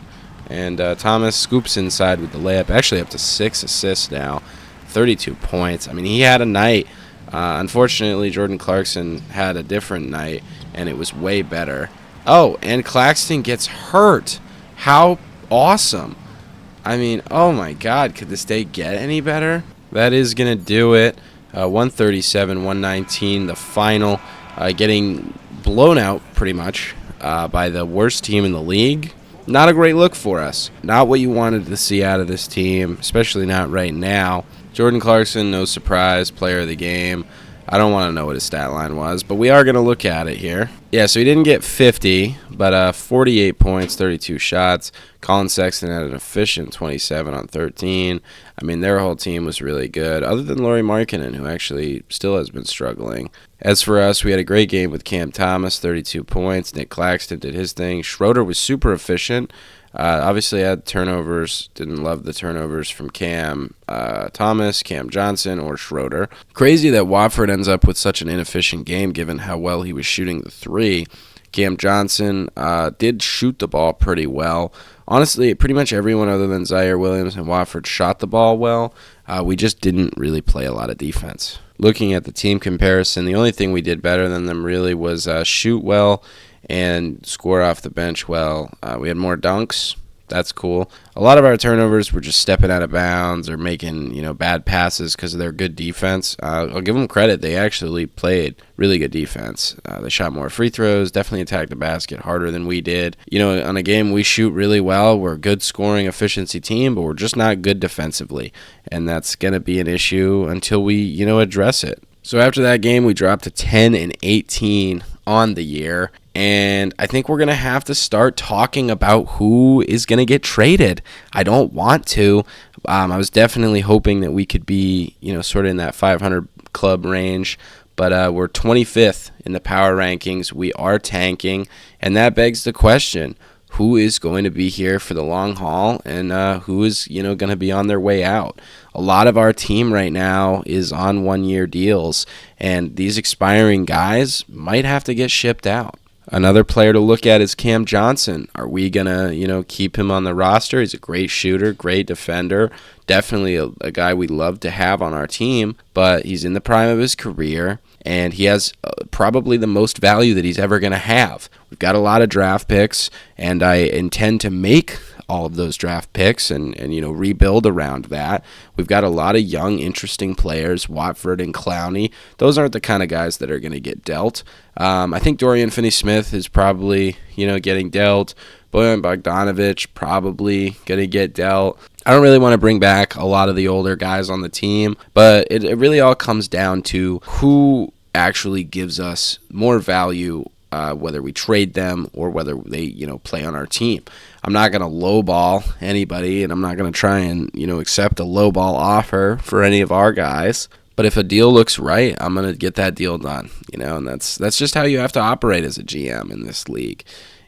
And Thomas scoops inside with the layup. Actually up to 6 assists now. 32 points. I mean, he had a night. Unfortunately, Jordan Clarkson had a different night, and it was way better. Oh, and Claxton gets hurt. How awesome. I mean, oh my God, could this day get any better? That is going to do it. 137-119, the final. Getting blown out pretty much by the worst team in the league. Not a great look for us. Not what you wanted to see out of this team, especially not right now. Jordan Clarkson, no surprise, player of the game. I don't want to know what his stat line was, but we are going to look at it here. Yeah, so he didn't get 50, but 48 points, 32 shots. Colin Sexton had an efficient 27 on 13. I mean, their whole team was really good, other than Lauri Markkanen, who actually still has been struggling. As for us, we had a great game with Cam Thomas, 32 points. Nick Claxton did his thing. Schroeder was super efficient. Obviously had turnovers. Didn't love the turnovers from Cam Thomas, Cam Johnson, or Schroeder. Crazy that Watford ends up with such an inefficient game given how well he was shooting the three. Cam Johnson did shoot the ball pretty well. Honestly, pretty much everyone other than Zaire Williams and Watford shot the ball well. We just didn't really play a lot of defense. Looking at the team comparison, the only thing we did better than them really was shoot well and score off the bench well. We had more dunks. That's cool. A lot of our turnovers were just stepping out of bounds or making, bad passes because of their good defense. I'll give them credit. They actually played really good defense. They shot more free throws, definitely attacked the basket harder than we did. On a game we shoot really well. We're a good scoring efficiency team, but we're just not good defensively. And that's going to be an issue until we, address it. So after that game, we dropped to 10-18 on the year. And I think we're going to have to start talking about who is going to get traded. I don't want to. I was definitely hoping that we could be, sort of in that 500 club range. But we're 25th in the power rankings. We are tanking. And that begs the question, who is going to be here for the long haul and who is, going to be on their way out? A lot of our team right now is on one-year deals. And these expiring guys might have to get shipped out. Another player to look at is Cam Johnson. Are we going to, keep him on the roster? He's a great shooter, great defender, definitely a guy we love to have on our team, but he's in the prime of his career, and he has probably the most value that he's ever going to have. We've got a lot of draft picks, and I intend to make all of those draft picks and rebuild around that. We've got a lot of young, interesting players, Watford and Clowney. Those aren't the kind of guys that are going to get dealt. I think Dorian Finney-Smith is probably, getting dealt. Bojan Bogdanovic probably going to get dealt. I don't really want to bring back a lot of the older guys on the team, but it really all comes down to who actually gives us more value, whether we trade them or whether they, play on our team. I'm not going to lowball anybody, and I'm not going to try and, accept a lowball offer for any of our guys. But if a deal looks right, I'm going to get that deal done, and that's just how you have to operate as a GM in this league.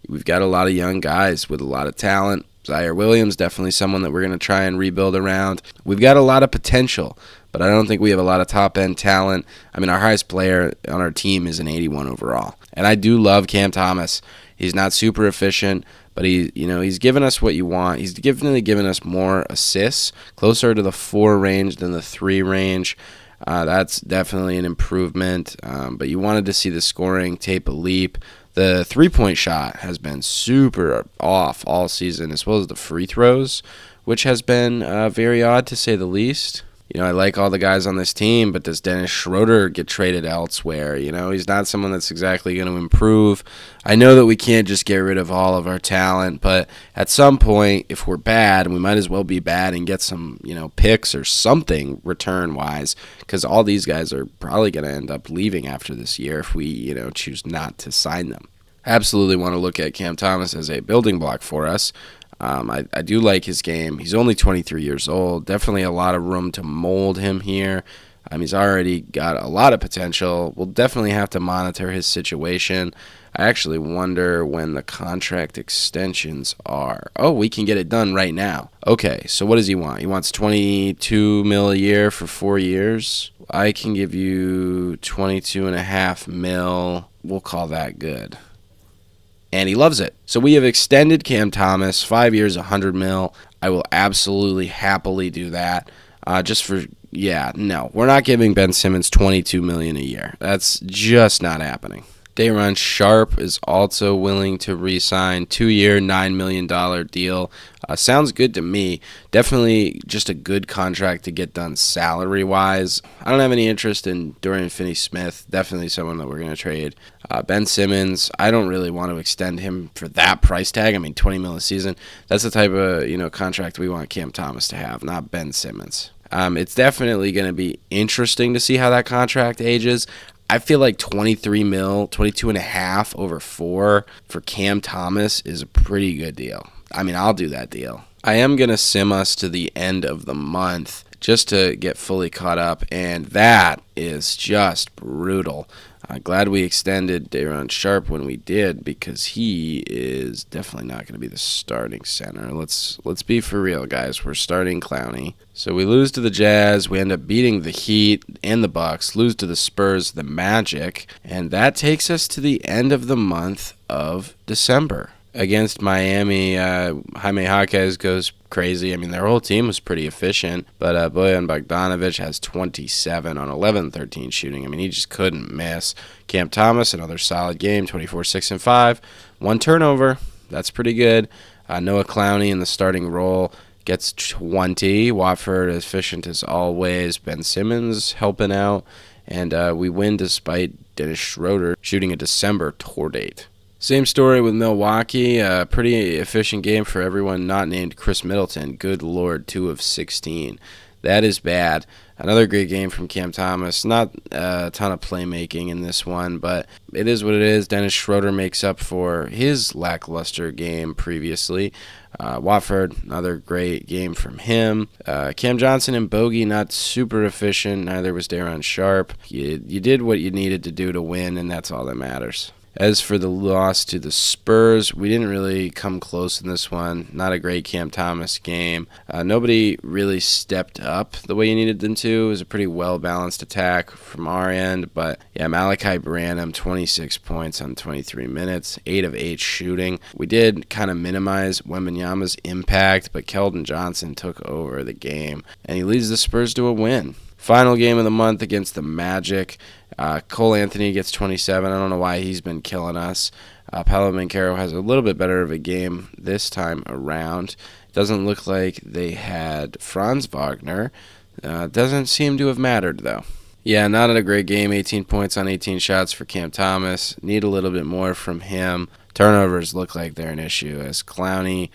We've got a lot of young guys with a lot of talent. Zaire Williams, definitely someone that we're going to try and rebuild around. We've got a lot of potential, but I don't think we have a lot of top-end talent. I mean, our highest player on our team is an 81 overall. And I do love Cam Thomas. He's not super efficient, but he's given us what you want. He's definitely given us more assists, closer to the 4 range than the 3 range. That's definitely an improvement, but you wanted to see the scoring take a leap. The three-point shot has been super off all season, as well as the free throws, which has been very odd to say the least. I like all the guys on this team, but does Dennis Schroeder get traded elsewhere? He's not someone that's exactly going to improve. I know that we can't just get rid of all of our talent, but at some point, if we're bad, we might as well be bad and get some, picks or something return-wise, because all these guys are probably going to end up leaving after this year if we, choose not to sign them. I absolutely want to look at Cam Thomas as a building block for us. I do like his game. He's only 23 years old. Definitely a lot of room to mold him here. He's already got a lot of potential. We'll definitely have to monitor his situation. I actually wonder when the contract extensions are. Oh, we can get it done right now. Okay, so what does he want? He wants $22 million a year for 4 years. I can give you $22.5 million. We'll call that good. And he loves it. So we have extended Cam Thomas, 5 years, $100 million. I will absolutely happily do that. We're not giving Ben Simmons $22 million a year. That's just not happening. Day'Ron Sharpe is also willing to re-sign, 2-year, $9 million deal. Sounds good to me. Definitely just a good contract to get done salary-wise. I don't have any interest in Dorian Finney-Smith. Definitely someone that we're going to trade. Ben Simmons, I don't really want to extend him for that price tag. $20 million a season. That's the type of contract we want Cam Thomas to have, not Ben Simmons. It's definitely going to be interesting to see how that contract ages. I feel like $23 million, $22.5 over 4 for Cam Thomas is a pretty good deal. I'll do that deal. I am going to sim us to the end of the month just to get fully caught up, and that is just brutal. Glad we extended Day'Ron Sharpe when we did, because he is definitely not going to be the starting center. Let's be for real, guys. We're starting Clowney. So we lose to the Jazz. We end up beating the Heat and the Bucks. Lose to the Spurs, the Magic. And that takes us to the end of the month of December. Against Miami, Jaime Jaquez goes crazy. Their whole team was pretty efficient, but Bojan Bogdanovic has 27 on 11-13 shooting. He just couldn't miss. Cam Thomas, another solid game, 24, 6, and 5. 1 turnover. That's pretty good. Noah Clowney in the starting role gets 20. Watford efficient as always. Ben Simmons helping out. And we win despite Dennis Schroeder shooting a December tour date. Same story with Milwaukee. Pretty efficient game for everyone not named Chris Middleton. Good Lord, 2 of 16. That is bad. Another great game from Cam Thomas. Not a ton of playmaking in this one, but it is what it is. Dennis Schroeder makes up for his lackluster game previously. Watford, another great game from him. Cam Johnson and Bogey, not super efficient. Neither was Day'Ron Sharpe. You did what you needed to do to win, and that's all that matters. As for the loss to the Spurs, we didn't really come close in this one. Not a great Cam Thomas game. Nobody really stepped up the way you needed them to. It was a pretty well-balanced attack from our end. But, Malachi Branham, 26 points on 23 minutes, 8 of 8 shooting. We did kind of minimize Wembanyama's impact, but Keldon Johnson took over the game, and he leads the Spurs to a win. Final game of the month against the Magic. Cole Anthony gets 27. I don't know why he's been killing us. Paolo Banchero has a little bit better of a game this time around. Doesn't look like they had Franz Wagner. Doesn't seem to have mattered, though. Yeah, not a great game. 18 points on 18 shots for Cam Thomas. Need a little bit more from him. Turnovers look like they're an issue, as Clowney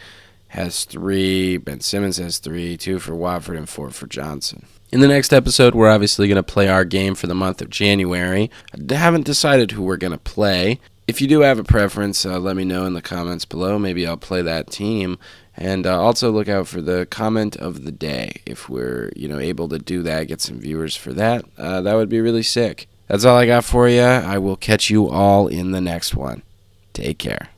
has 3, Ben Simmons has 3, 2 for Watford, and 4 for Johnson. In the next episode, we're obviously going to play our game for the month of January. I haven't decided who we're going to play. If you do have a preference, let me know in the comments below. Maybe I'll play that team. And also look out for the comment of the day. If we're able to do that, get some viewers for that, that would be really sick. That's all I got for you. I will catch you all in the next one. Take care.